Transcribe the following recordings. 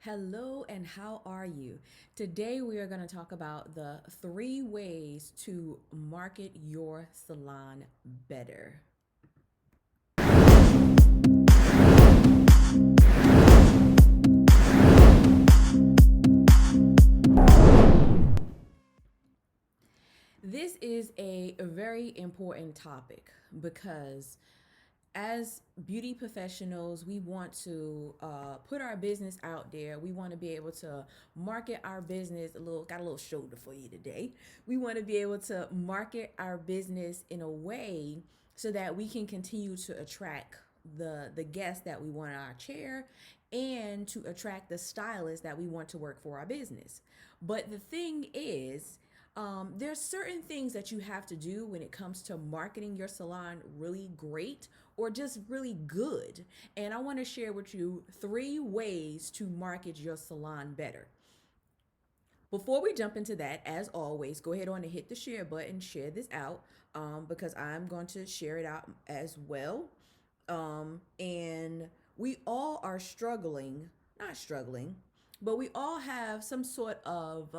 Hello, and how are you? Today, we are going to talk about the 3 ways to market your salon better. This is a very important topic because as beauty professionals, we want to put our business out there. We want to be able to market our business got a little shoulder for you today. We want to be able to market our business in a way so that we can continue to attract the guests that we want in our chair and to attract the stylists that we want to work for our business. But the thing is, there's certain things that you have to do when it comes to marketing your salon really great or just really good. And I want to share with you 3 ways to market your salon better. Before we jump into that, as always, go ahead on and hit the share button, share this out, because I'm going to share it out as well. And we all are struggling, not struggling, but we all have some sort of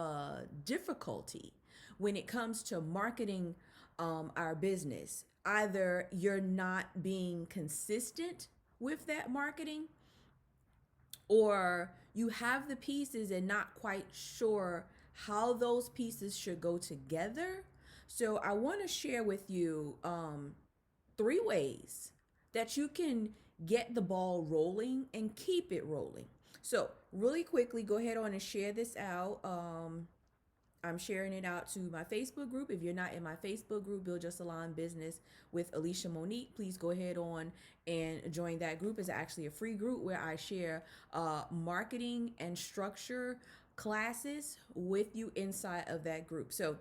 difficulty when it comes to marketing our business. Either you're not being consistent with that marketing, or you have the pieces and not quite sure how those pieces should go together. So, I want to share with you 3 ways that you can get the ball rolling and keep it rolling. So, really quickly, go ahead on and share this out. I'm sharing it out to my Facebook group. If you're not in my Facebook group, Build Your Salon Business with Alicia Monique, please go ahead on and join that group. It's actually a free group where I share marketing and structure classes with you inside of that group. So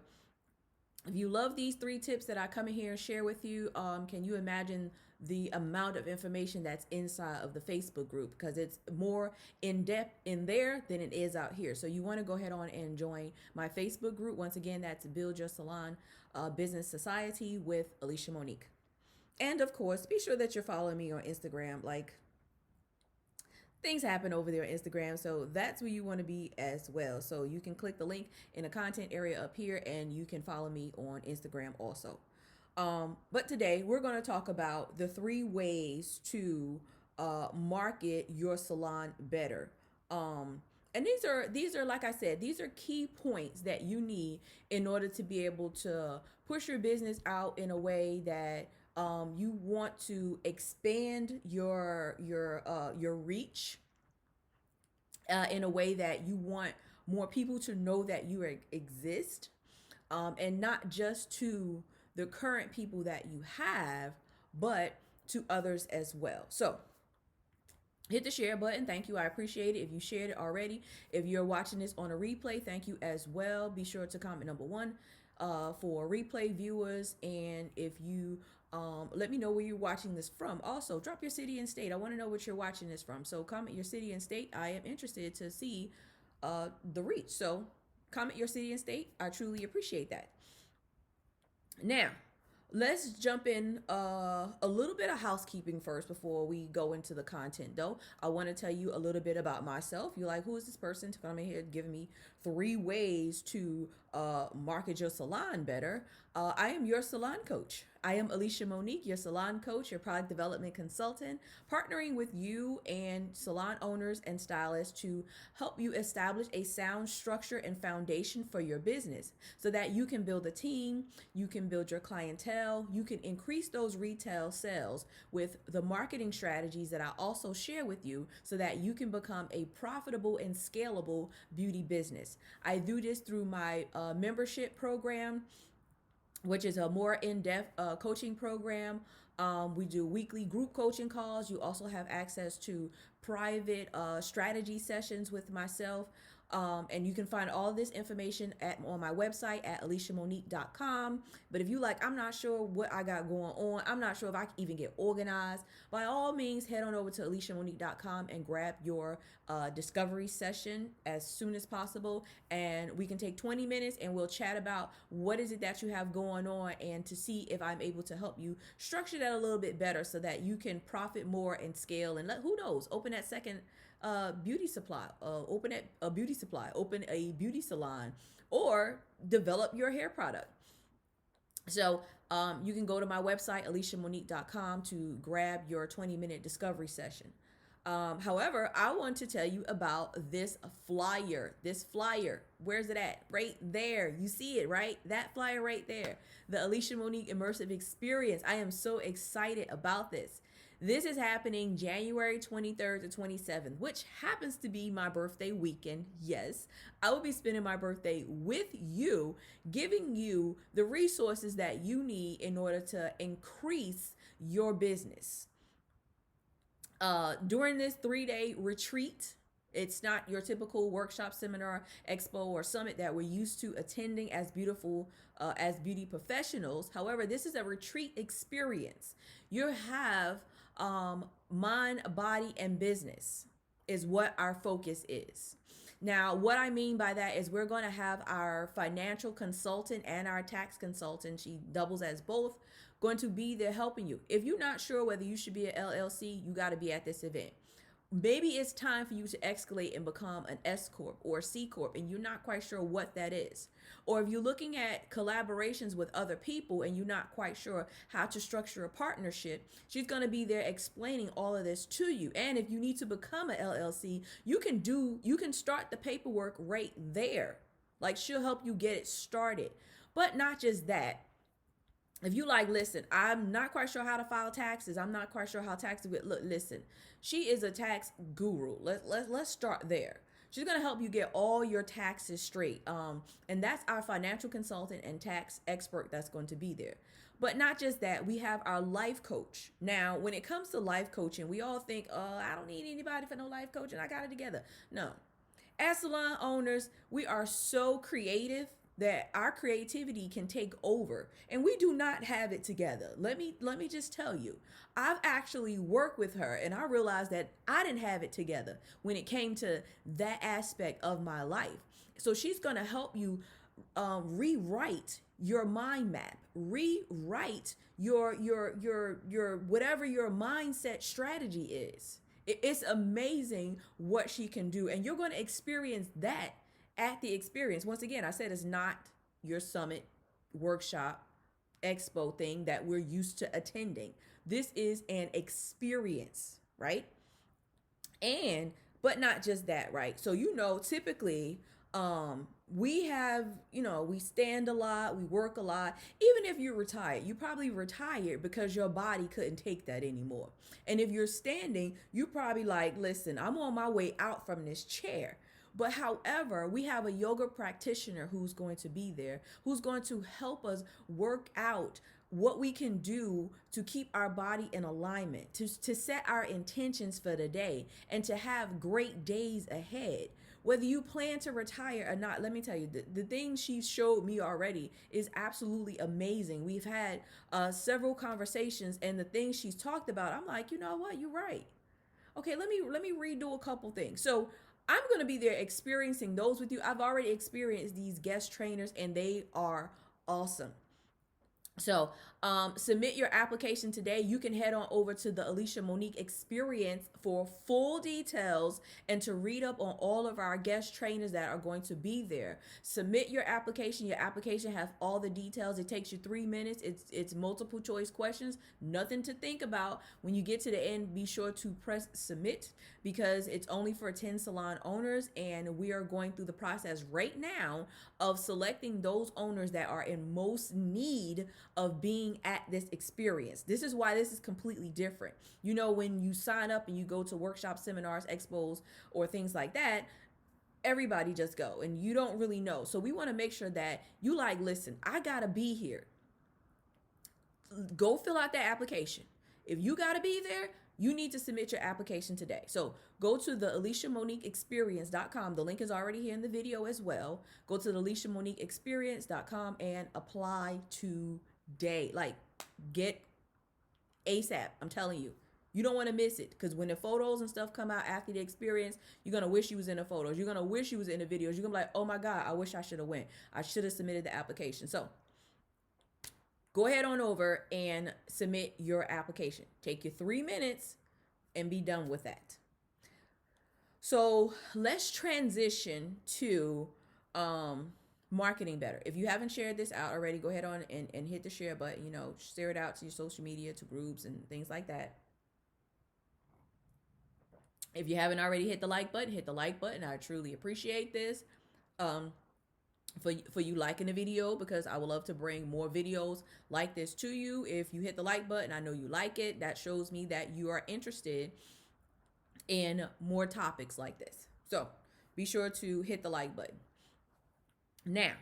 if you love these 3 tips that I come in here and share with you, can you imagine the amount of information that's inside of the Facebook group? Because it's more in depth in there than it is out here. So you want to go ahead on and join my Facebook group. Once again, that's Build Your Salon Business Society with Alicia Monique. And of course, be sure that you're following me on Instagram. Like, things happen over there on Instagram. So that's where you want to be as well. So you can click the link in the content area up here and you can follow me on Instagram also. But today we're going to talk about the 3 ways to market your salon better. And these are like I said, these are key points that you need in order to be able to push your business out in a way that you want to expand your reach in a way that you want more people to know that you exist, and not just to the current people that you have, but to others as well. So hit the share button. Thank you. I appreciate it. If you shared it already, if you're watching this on a replay, thank you as well. Be sure to comment number 1 for replay viewers. And if you let me know where you're watching this from. Also, drop your city and state. I want to know what you're watching this from. So comment your city and state. I am interested to see the reach. So comment your city and state. I truly appreciate that. Now, let's jump in a little bit of housekeeping first before we go into the content, though. I want to tell you a little bit about myself. You're like, who is this person to come in here giving me 3 ways to market your salon better? I am your salon coach. I am Alicia Monique, your salon coach, your product development consultant, partnering with you and salon owners and stylists to help you establish a sound structure and foundation for your business so that you can build a team, you can build your clientele, you can increase those retail sales with the marketing strategies that I also share with you so that you can become a profitable and scalable beauty business. I do this through my membership program, which is a more in-depth coaching program. We do weekly group coaching calls. You also have access to private strategy sessions with myself. And you can find all this information on my website at aliciamonique.com. But if you like, I'm not sure what I got going on, I'm not sure if I can even get organized, by all means, head on over to aliciamonique.com and grab your discovery session as soon as possible. And we can take 20 minutes and we'll chat about what is it that you have going on and to see if I'm able to help you structure that a little bit better so that you can profit more and scale and who knows, open that second beauty supply, a beauty supply, open a beauty salon, or develop your hair product. So you can go to my website, aliciamonique.com, to grab your 20-minute discovery session. However, I want to tell you about this flyer. This flyer, where's it at? Right there. You see it, right? That flyer right there. The Alicia Monique Immersive Experience. I am so excited about this. This is happening January 23rd to 27th, which happens to be my birthday weekend. Yes, I will be spending my birthday with you, giving you the resources that you need in order to increase your business. During this 3-day retreat, it's not your typical workshop, seminar, expo, or summit that we're used to attending as as beauty professionals. However, this is a retreat experience. You have mind, body, and business is what our focus is. Now, what I mean by that is we're going to have our financial consultant and our tax consultant, she doubles as both, going to be there helping you. If you're not sure whether you should be an LLC, you got to be at this event. Maybe it's time for you to escalate and become an S Corp or C Corp, and you're not quite sure what that is. Or if you're looking at collaborations with other people and you're not quite sure how to structure a partnership, she's going to be there explaining all of this to you. And if you need to become an LLC, you can start the paperwork right there. Like, she'll help you get it started. But not just that. If you like, listen, I'm not quite sure how to file taxes. I'm not quite sure how taxes get. Look, listen, she is a tax guru. Let's start there. She's gonna help you get all your taxes straight. And that's our financial consultant and tax expert that's going to be there. But not just that, we have our life coach. Now, when it comes to life coaching, we all think, I don't need anybody for no life coaching. I got it together. No. As salon owners, we are so creative that our creativity can take over, and we do not have it together. Let me just tell you, I've actually worked with her and I realized that I didn't have it together when it came to that aspect of my life. So she's going to help you rewrite your mind map, rewrite your whatever your mindset strategy is. It's amazing what she can do, and you're going to experience that at the experience. Once again, I said it's not your summit, workshop, expo thing that we're used to attending. This is an experience, right? And but not just that, right? So typically we have, we stand a lot, we work a lot. Even if you're retired, you probably retired because your body couldn't take that anymore. And if you're standing, you probably like, listen, I'm on my way out from this chair. But however, we have a yoga practitioner who's going to be there, who's going to help us work out what we can do to keep our body in alignment, to set our intentions for the day, and to have great days ahead. Whether you plan to retire or not, let me tell you, the things she showed me already is absolutely amazing. We've had several conversations, and the things she's talked about, I'm like, you know what, you're right. Okay, let me redo a couple things. So I'm going to be there experiencing those with you. I've already experienced these guest trainers, and they are awesome. So submit your application today. You can head on over to the Alicia Monique Experience for full details and to read up on all of our guest trainers that are going to be there. Submit your application. Your application has all the details. It takes you 3 minutes. It's multiple choice questions. Nothing to think about. When you get to the end, be sure to press submit, because it's only for 10 salon owners, and we are going through the process right now of selecting those owners that are in most need of being at this experience. This is why this is completely different. When you sign up and you go to workshops, seminars, expos, or things like that, everybody just go and you don't really know. So we want to make sure that you like, listen, I gotta be here. Go fill out that application. If you gotta be there, you need to submit your application today. So go to the aliciamoniqueexperience.com. The link is already here in the video as well. Go to the aliciamoniqueexperience.com and apply today. Like, get ASAP. I'm telling you. You don't want to miss it, because when the photos and stuff come out after the experience, you're going to wish you was in the photos. You're going to wish you was in the videos. You're going to be like, oh my God, I wish I should have went. I should have submitted the application. So go ahead on over and submit your application. Take you 3 minutes and be done with that. So let's transition to marketing better. If you haven't shared this out already, go ahead on and hit the share button, share it out to your social media, to groups and things like that. If you haven't already hit the like button, hit the like button. I truly appreciate this. Um, for you liking the video, because I would love to bring more videos like this to you. If you hit the like button, I know you like it. That shows me that you are interested in more topics like this. So be sure to hit the like button. Now,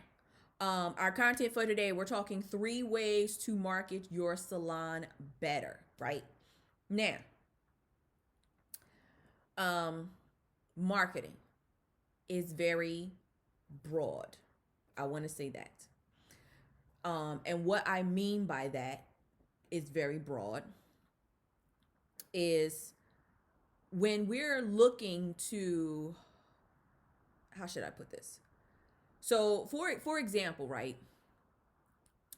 our content for today, we're talking 3 ways to market your salon better, right? Now, marketing is very broad. I want to say that. And what I mean by that is very broad is when we're looking to, how should I put this? So for example, right?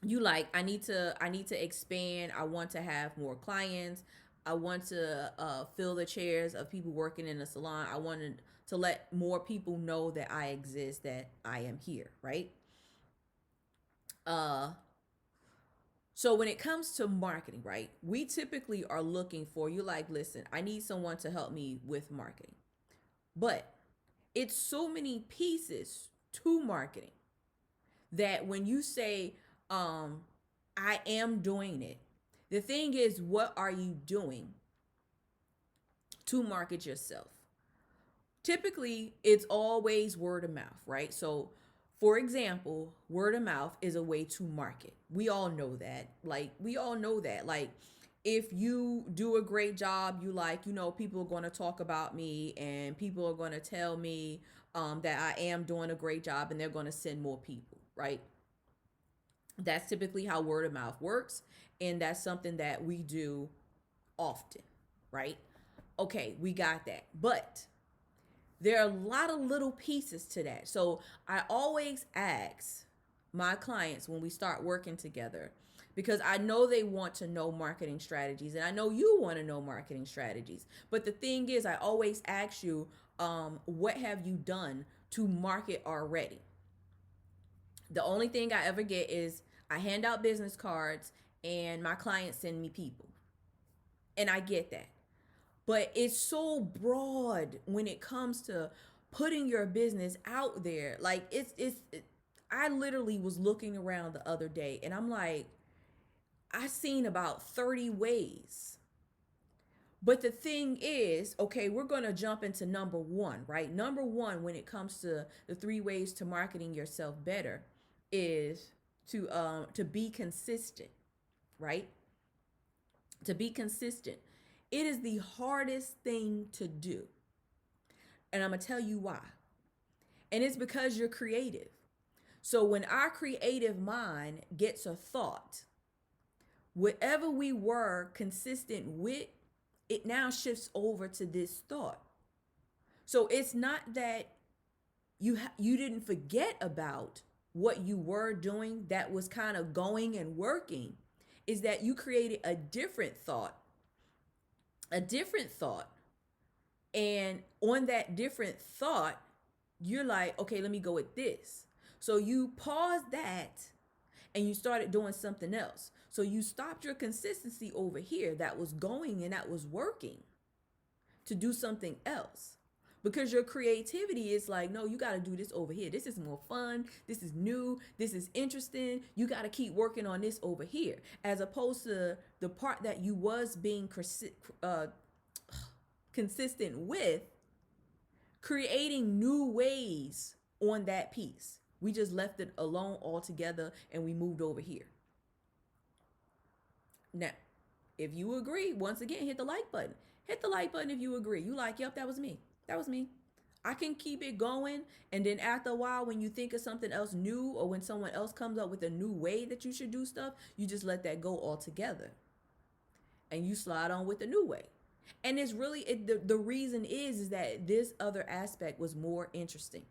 You like, I need to expand. I want to have more clients. I want to fill the chairs of people working in the salon. I wanted to let more people know that I exist, that I am here, right? Uh so when it comes to marketing, right? We typically are looking for, you like, listen, I need someone to help me with marketing. But it's so many pieces to marketing that when you say, I am doing it, the thing is, what are you doing to market yourself? Typically, it's always word of mouth, right? So, for example, word of mouth is a way to market. We all know that. Like, if you do a great job, people are going to talk about me, and people are going to tell me that I am doing a great job, and they're going to send more people, right? That's typically how word of mouth works. And that's something that we do often, right? Okay, we got that. But there are a lot of little pieces to that. So I always ask my clients when we start working together, because I know they want to know marketing strategies, and I know you want to know marketing strategies. But the thing is, I always ask you, what have you done to market already? The only thing I ever get is I hand out business cards and my clients send me people. And I get that. But it's so broad when it comes to putting your business out there. Like I literally was looking around the other day and I'm like, I seen about 30 ways. But the thing is, okay, we're going to jump into number 1, right? Number 1 when it comes to the 3 ways to marketing yourself better is to be consistent, right? To be consistent. It is the hardest thing to do. And I'm going to tell you why. And it's because you're creative. So when our creative mind gets a thought, whatever we were consistent with, it now shifts over to this thought. So it's not that you didn't forget about what you were doing that was kind of going and working, is that you created a different thought. And on that different thought, you're like, okay, let me go with this. So you paused that and you started doing something else. So you stopped your consistency over here that was going and that was working to do something else. Because your creativity is like, no, you got to do this over here. This is more fun. This is new. This is interesting. You got to keep working on this over here. As opposed to the part that you was being consistent with, creating new ways on that piece. We just left it alone altogether and we moved over here. Now, if you agree, once again, hit the like button. Hit the like button if you agree. You like, yep, that was me. That was me. I can keep it going. And then after a while, when you think of something else new, or when someone else comes up with a new way that you should do stuff, you just let that go altogether. And you slide on with the new way. And it's really, the reason is that this other aspect was more interesting.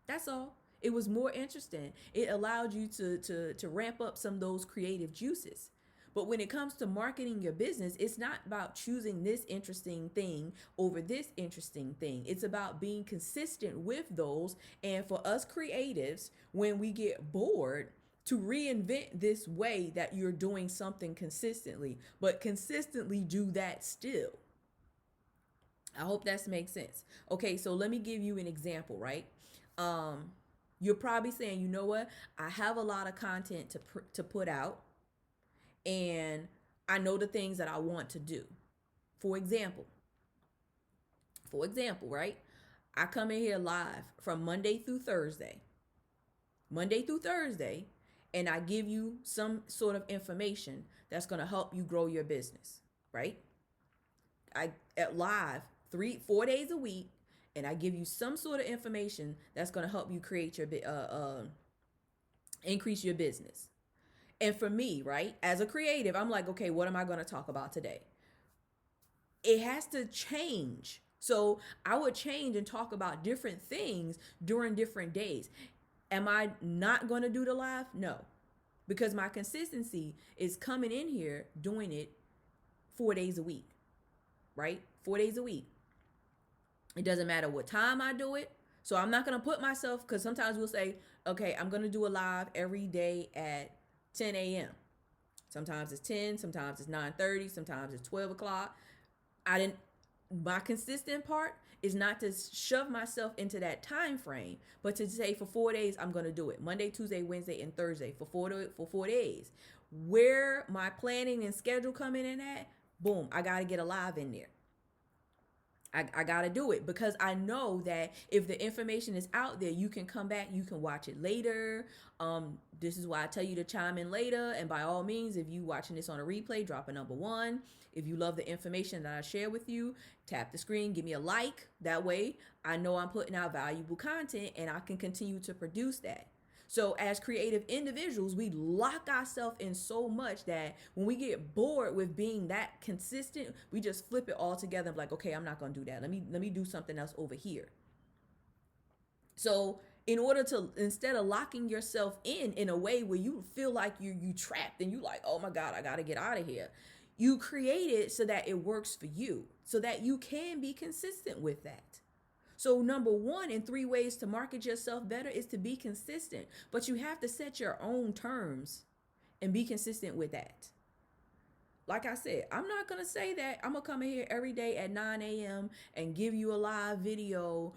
That's all. It was more interesting. It allowed you to ramp up some of those creative juices. But when it comes to marketing your business, it's not about choosing this interesting thing over this interesting thing. It's about being consistent with those. And for us creatives, when we get bored, to reinvent this way that you're doing something consistently, but consistently do that still. I hope that makes sense. Okay, so let me give you an example, right? Um, you're probably saying, you know what? I have a lot of content to put out, and I know the things that I want to do. For example, right? I come in here live from Monday through Thursday, and I give you some sort of information that's going to help you grow your business, right? I at live 4 days a week, and I give you some sort of information that's going to help you create your increase your business. And for me, right, as a creative, I'm like, okay, what am I going to talk about today? It has to change. So I would change and talk about different things during different days. Am I not going to do the live? No, because my consistency is coming in here doing it 4 days a week, right? 4 days a week. It doesn't matter what time I do it. So I'm not going to put myself, because sometimes we'll say, okay, I'm going to do a live every day at 10 a.m. Sometimes it's 10, sometimes it's 9:30, sometimes it's 12 o'clock. My consistent part is not to shove myself into that time frame, but to say for 4 days, I'm going to do it Monday, Tuesday, Wednesday, and Thursday for 4 days. Where my planning and schedule coming in at, boom, I got to get a live in there. I got to do it, because I know that if the information is out there, you can come back, you can watch it later. This is why I tell you to chime in later. And by all means, if you watching this on a replay, drop a number 1. If you love the information that I share with you, tap the screen, give me a like. That way I know I'm putting out valuable content and I can continue to produce that. So as creative individuals, we lock ourselves in so much that when we get bored with being that consistent, we just flip it all together and be like, okay, I'm not going to do that. Let me do something else over here. So in order to, instead of locking yourself in a way where you feel like you trapped and you like, oh my God, I got to get out of here. You create it so that it works for you, so that you can be consistent with that. So number 1 in 3 ways to market yourself better is to be consistent, but you have to set your own terms and be consistent with that. Like I said, I'm not going to say that I'm going to come in here every day at 9 a.m. and give you a live video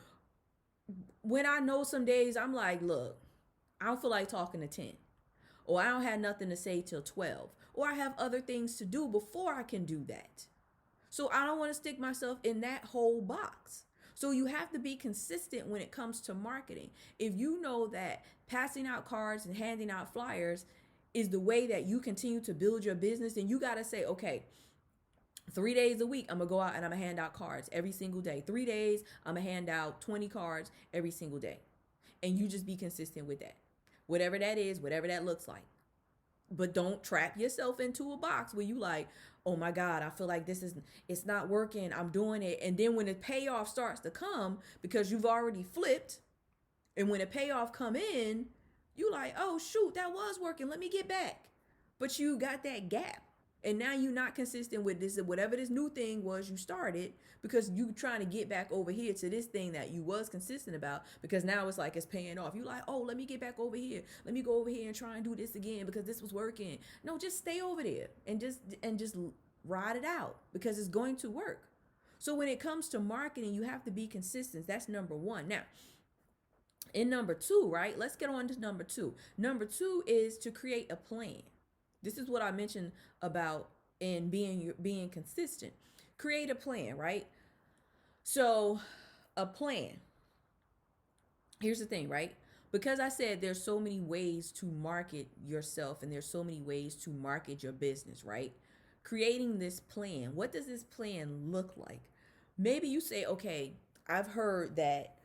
when I know some days I'm like, look, I don't feel like talking to 10, or I don't have nothing to say till 12, or I have other things to do before I can do that. So I don't want to stick myself in that whole box. So you have to be consistent when it comes to marketing. If you know that passing out cards and handing out flyers is the way that you continue to build your business, then you got to say, okay, 3 days a week, I'm going to go out and I'm going to hand out cards every single day. 3 days, I'm going to hand out 20 cards every single day. And you just be consistent with that. Whatever that is, whatever that looks like. But don't trap yourself into a box where you like, oh my God, I feel like it's not working. I'm doing it. And then when the payoff starts to come, because you've already flipped, and when the payoff come in, you like, oh shoot, that was working. Let me get back. But you got that gap. And now you're not consistent with this, whatever this new thing was you started, because you trying to get back over here to this thing that you was consistent about, because now it's like it's paying off. You like, oh, let me get back over here. Let me go over here and try and do this again because this was working. No, just stay over there and just ride it out, because it's going to work. So when it comes to marketing, you have to be consistent. That's number 1. Now, in number 2, right? Let's get on to number 2. Number 2 is to create a plan. This is what I mentioned about in being consistent. Create a plan, right? So a plan. Here's the thing, right? Because I said there's so many ways to market yourself and there's so many ways to market your business, right? Creating this plan. What does this plan look like? Maybe you say, okay, I've heard that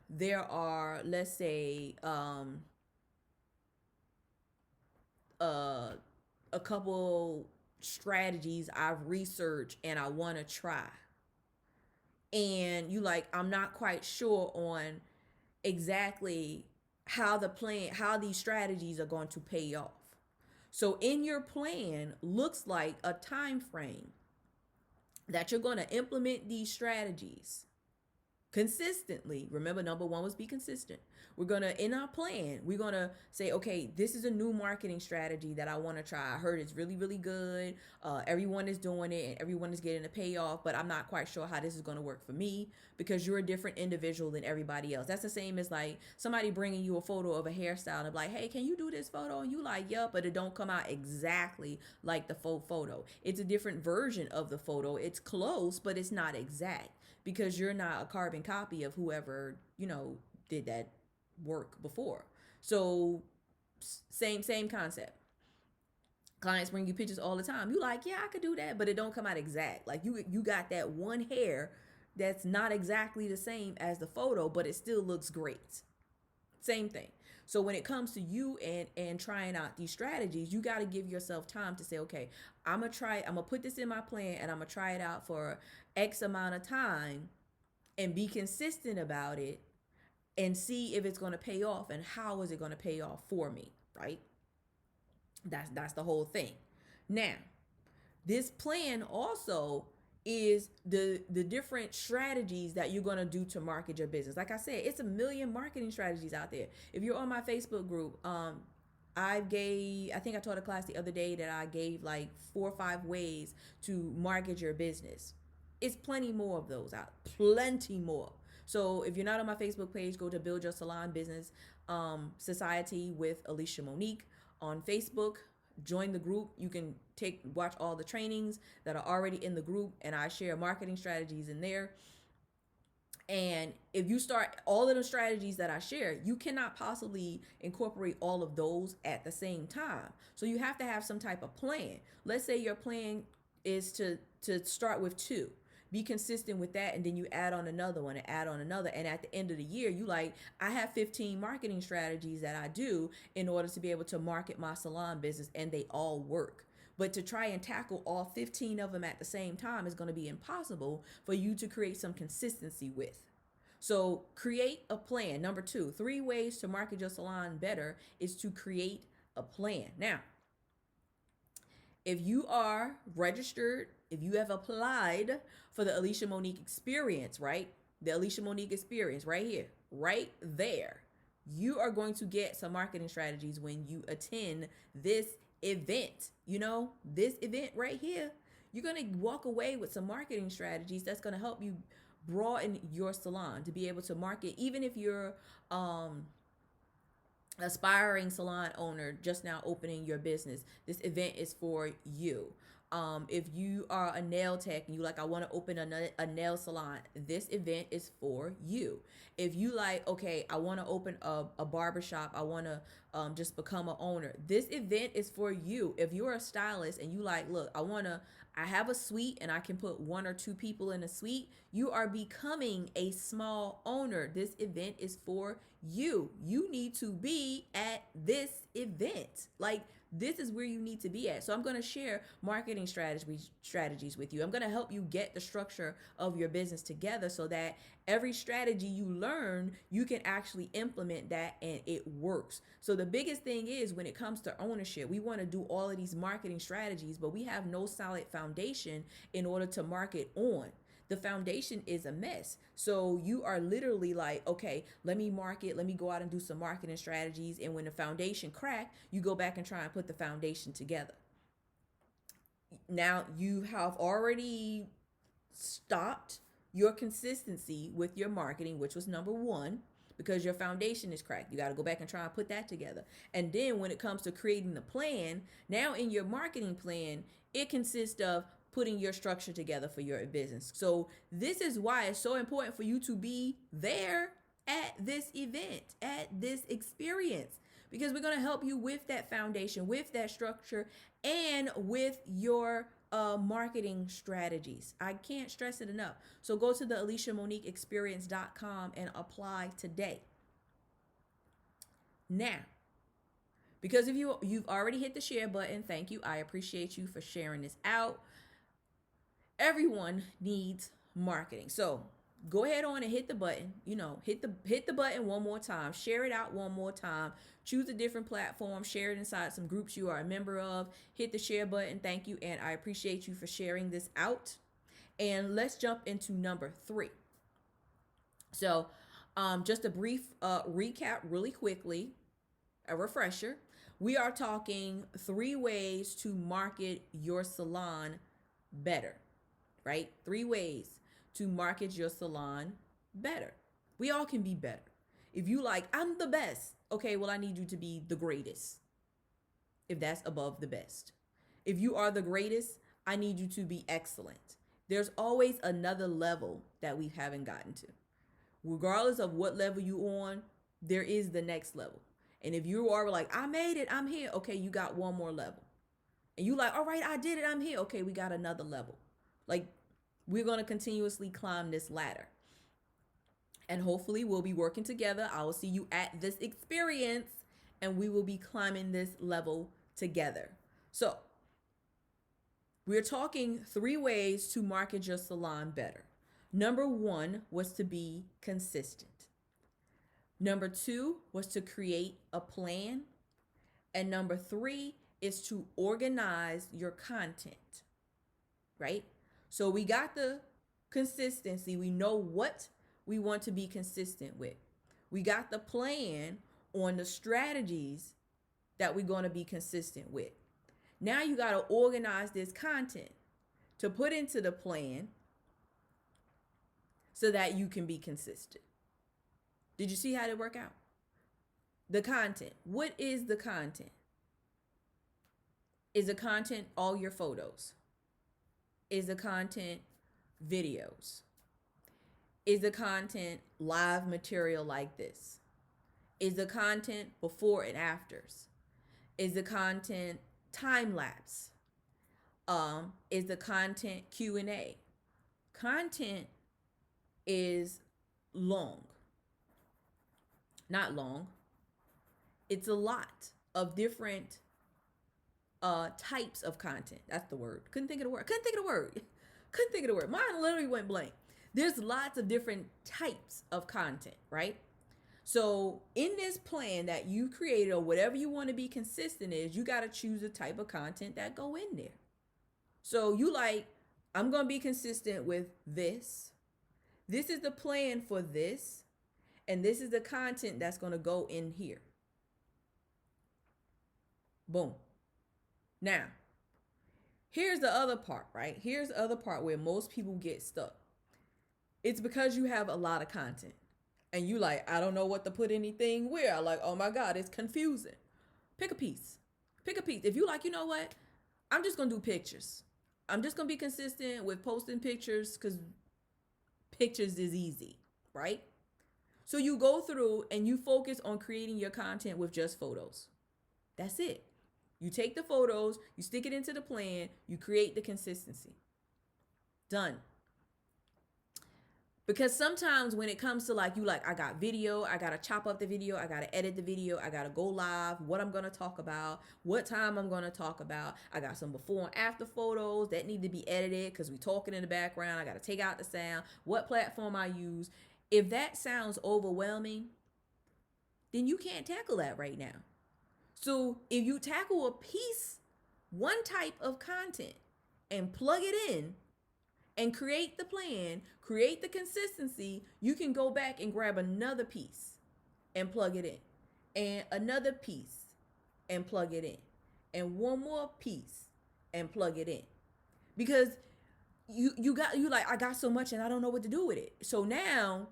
there are, let's say, a couple strategies I've researched and I want to try. And you like, I'm not quite sure on exactly how these strategies are going to pay off. So in your plan looks like a time frame that you're going to implement these strategies consistently. Remember, number one was be consistent. We're going to, in our plan, we're going to say, okay, this is a new marketing strategy that I want to try. I heard it's really, really good. Everyone is doing it and everyone is getting a payoff, but I'm not quite sure how this is going to work for me because you're a different individual than everybody else. That's the same as like somebody bringing you a photo of a hairstyle and be like, hey, can you do this photo? And you like, yep, but it don't come out exactly like the full photo. It's a different version of the photo. It's close, but it's not exact because you're not a carbon copy of whoever, did that work before. So same concept. Clients bring you pictures all the time. You like, yeah, I could do that, but it don't come out exact. Like you got that one hair that's not exactly the same as the photo, but it still looks great. Same thing. So when it comes to you and trying out these strategies, you got to give yourself time to say, okay, I'm gonna put this in my plan and I'm gonna try it out for X amount of time and be consistent about it and see if it's going to pay off and how is it going to pay off for me, right? That's the whole thing. Now, this plan also is the different strategies that you're going to do to market your business. Like I said, it's a million marketing strategies out there. If you're on my Facebook group, I think I taught a class the other day that I gave like 4 or 5 ways to market your business. It's plenty more of those out. Plenty more. So if you're not on my Facebook page, go to Build Your Salon Business Society with Alicia Monique on Facebook. Join the group. You can watch all the trainings that are already in the group, and I share marketing strategies in there. And if you start all of the strategies that I share, you cannot possibly incorporate all of those at the same time. So you have to have some type of plan. Let's say your plan is to start with 2. Be consistent with that, and then you add on another one and add on another, and at the end of the year you like, I have 15 marketing strategies that I do in order to be able to market my salon business, and they all work. But to try and tackle all 15 of them at the same time is going to be impossible for you to create some consistency with. So create a plan. Number 2, 3 ways to market your salon better is to create a plan. Now, if you are registered, if you have applied for the Alicia Monique experience, right? The Alicia Monique experience right here, right there. You are going to get some marketing strategies when you attend this event. This event right here. You're going to walk away with some marketing strategies that's going to help you broaden your salon to be able to market, even if you're aspiring salon owner just now opening your business. This event is for you. If you are a nail tech and you like, I want to open a nail salon, this event is for you. If you like, okay, I want to open a barbershop, I want to just become an owner, this event is for you. If you're a stylist and you like, look, I have a suite and I can put 1 or 2 people in a suite, you are becoming a small owner. This event is for you. You need to be at this event. Like, this is where you need to be at. So I'm going to share marketing strategies with you. I'm going to help you get the structure of your business together so that every strategy you learn, you can actually implement that and it works. So the biggest thing is when it comes to ownership, we want to do all of these marketing strategies, but we have no solid foundation in order to market on. The foundation is a mess. So you are literally like, okay, let me go out and do some marketing strategies. And when the foundation crack, you go back and try and put the foundation together. Now you have already stopped your consistency with your marketing, which was number 1, because your foundation is cracked. You got to go back and try and put that together. And then when it comes to creating the plan, now in your marketing plan, it consists of putting your structure together for your business. So this is why it's so important for you to be there at this event, at this experience, because we're going to help you with that foundation, with that structure, and with your marketing strategies. I can't stress it enough. So go to the AliciaMoniqueExperience.com and apply today. Now, because if you've already hit the share button, thank you. I appreciate you for sharing this out. Everyone needs marketing. So go ahead on and hit the button. Hit the button one more time. Share it out one more time. Choose a different platform. Share it inside some groups you are a member of. Hit the share button. Thank you, and I appreciate you for sharing this out. And let's jump into number 3. So, just a brief recap, really quickly, a refresher. We are talking 3 ways to market your salon better, right? 3 ways to market your salon better. We all can be better. If you like, I'm the best. Okay, well, I need you to be the greatest. If that's above the best. If you are the greatest, I need you to be excellent. There's always another level that we haven't gotten to. Regardless of what level you on, there is the next level. And if you are like, I made it, I'm here. Okay, you got one more level. And you like, all right, I did it, I'm here. Okay, we got another level. Like, we're going to continuously climb this ladder. And hopefully we'll be working together. I will see you at this experience and we will be climbing this level together. So, we're talking 3 ways to market your salon better. Number 1 was to be consistent. Number 2 was to create a plan. And number 3 is to organize your content, right? So we got the consistency. We know what we want to be consistent with. We got the plan on the strategies that we're going to be consistent with. Now you got to organize this content to put into the plan so that you can be consistent. Did you see how it work out? The content. What is the content? Is the content all your photos? Is the content videos? Is the content live material like this? Is the content before and afters? Is the content time lapse? Is the content Q&A? Content is long. Not long. It's a lot of different types of content. That's the word. Couldn't think of the word. Mine literally went blank. There's lots of different types of content, right? So in this plan that you created or whatever you want to be consistent is, you got to choose a type of content that go in there. So you like, I'm going to be consistent with this. This is the plan for this. And this is the content that's going to go in here. Boom. Now, here's the other part, right? Here's the other part where most people get stuck. It's because you have a lot of content. And you like, I don't know what to put anything where. Like, oh my God, it's confusing. Pick a piece. If you like, you know what? I'm just going to do pictures. I'm just going to be consistent with posting pictures because pictures is easy, right? So you go through and you focus on creating your content with just photos. That's it. You take the photos, you stick it into the plan, you create the consistency. Done. Because sometimes when it comes to like, you like, I got video, I got to chop up the video, I got to edit the video, I got to go live, what I'm going to talk about, what time I'm going to talk about. I got some before and after photos that need to be edited because we talking in the background. I got to take out the sound, what platform I use. If that sounds overwhelming, then you can't tackle that right now. So if you tackle a piece, one type of content and plug it in and create the plan, create the consistency, you can go back and grab another piece and plug it in, and another piece and plug it in, and one more piece and plug it in. Because you like, I got so much and I don't know what to do with it. So now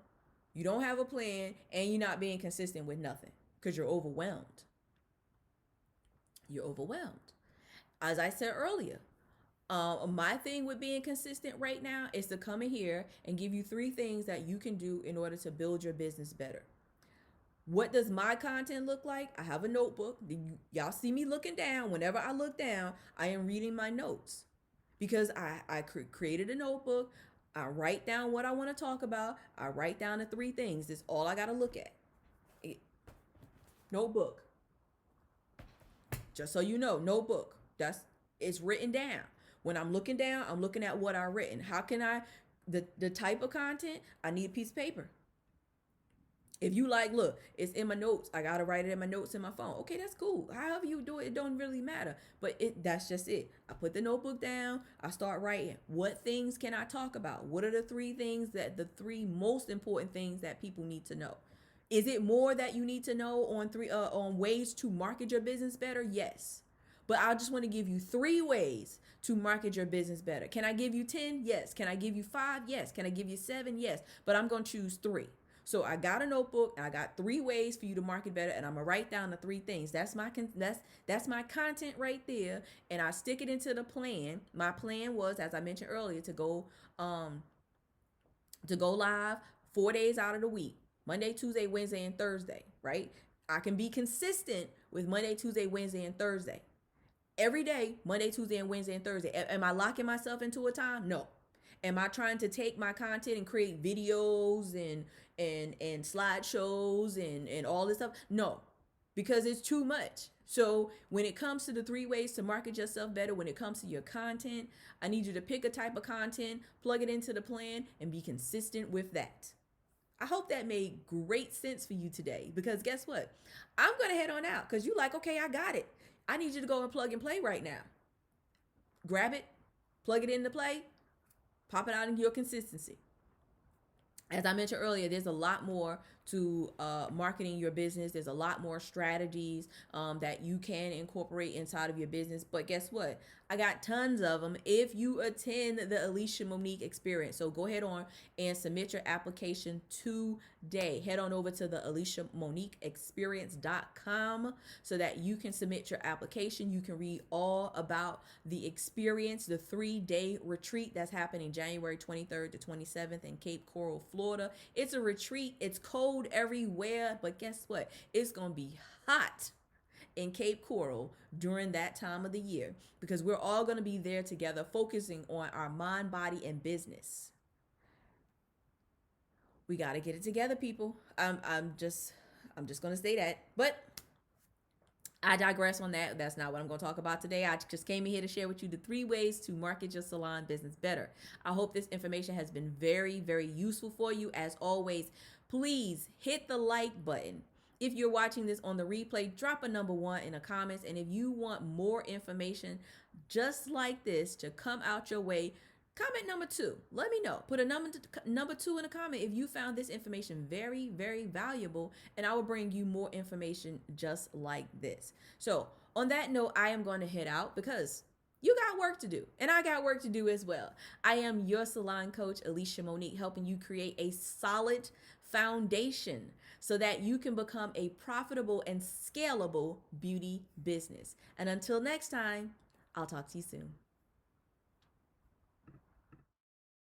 you don't have a plan and you're not being consistent with nothing because you're overwhelmed. As I said earlier, my thing with being consistent right now is to come in here and give you 3 things that you can do in order to build your business better. What does my content look like? I have a notebook. Y'all see me looking down. Whenever I look down, I am reading my notes because I created a notebook. I write down what I want to talk about. I write down the 3 things. That's all I got to look at. Notebook. Just so you know, notebook. It's written down. When I'm looking down, I'm looking at what I've written. How can I The type of content, I need a piece of paper. If you like, look, it's in my notes. I gotta write it in my notes in my phone. Okay, that's cool. However you do it, it don't really matter. But that's just it. I put the notebook down. I start writing. What things can I talk about? What are the three things that the three most important things that people need to know? Is it more that you need to know on on ways to market your business better? Yes. But I just want to give you three ways to market your business better. Can I give you 10? Yes. Can I give you 5? Yes. Can I give you 7? Yes. But I'm going to choose 3. So I got a notebook and I got 3 ways for you to market better, and I'm gonna write down the 3 things. That's my content right there, and I stick it into the plan. My plan was, as I mentioned earlier, to go live 4 days out of the week: Monday, Tuesday, Wednesday, and Thursday. Right? I can be consistent with Monday, Tuesday, Wednesday, and Thursday. Every day, Monday, Tuesday, and Wednesday, and Thursday. Am I locking myself into a time? No. Am I trying to take my content and create videos and slideshows and all this stuff? No, because it's too much. So when it comes to the 3 ways to market yourself better, when it comes to your content, I need you to pick a type of content, plug it into the plan, and be consistent with that. I hope that made great sense for you today, because guess what? I'm going to head on out because you like, okay, I got it. I need you to go and plug and play right now. Grab it, plug it into play, pop it out in your consistency. As I mentioned earlier, there's a lot more to marketing your business. There's a lot more strategies that you can incorporate inside of your business. But guess what? I got tons of them if you attend the Alicia Monique experience. So go ahead on and submit your application today. Head on over to the Alicia Monique experience.com so that you can submit your application. You can read all about the experience, the 3-day retreat that's happening January 23rd to 27th in Cape Coral, Florida. It's a retreat. It's cold everywhere, but guess what? It's going to be hot in Cape Coral during that time of the year, because we're all going to be there together focusing on our mind, body, and business. We got to get it together, people. I'm just going to say that. But I digress on that. That's not what I'm going to talk about today. I just came in here to share with you the 3 ways to market your salon business better. I hope this information has been very, very useful for you. As always, please hit the like button. If you're watching this on the replay, drop a number 1 in the comments. And if you want more information just like this to come out your way, comment number 2. Let me know. Put a number 2 in a comment if you found this information very, very valuable, and I will bring you more information just like this. So on that note, I am going to head out because you got work to do, and I got work to do as well. I am your salon coach, Alicia Monique, helping you create a solid foundation so that you can become a profitable and scalable beauty business. And until next time, I'll talk to you soon.